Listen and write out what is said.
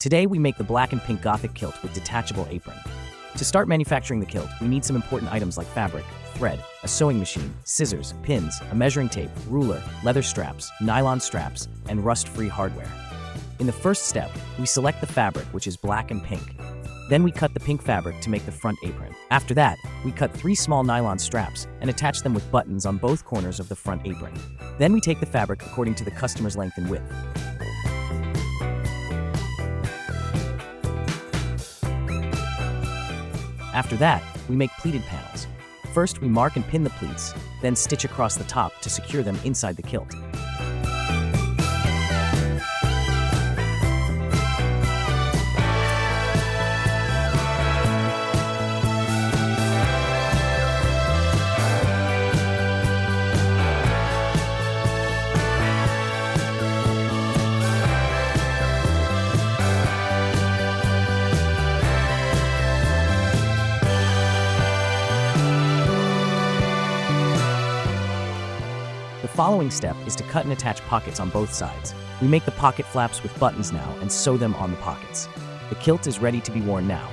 Today we make the black and pink Gothic kilt with detachable apron. To start manufacturing the kilt, we need some important items like fabric, thread, a sewing machine, scissors, pins, a measuring tape, ruler, leather straps, nylon straps, and rust-free hardware. In the first step, we select the fabric, which is black and pink. Then we cut the pink fabric to make the front apron. After that, we cut 3 small nylon straps and attach them with buttons on both corners of the front apron. Then we take the fabric according to the customer's length and width. After that, we make pleated panels. First, we mark and pin the pleats, then stitch across the top to secure them inside the kilt. The following step is to cut and attach pockets on both sides. We make the pocket flaps with buttons now and sew them on the pockets. The kilt is ready to be worn now.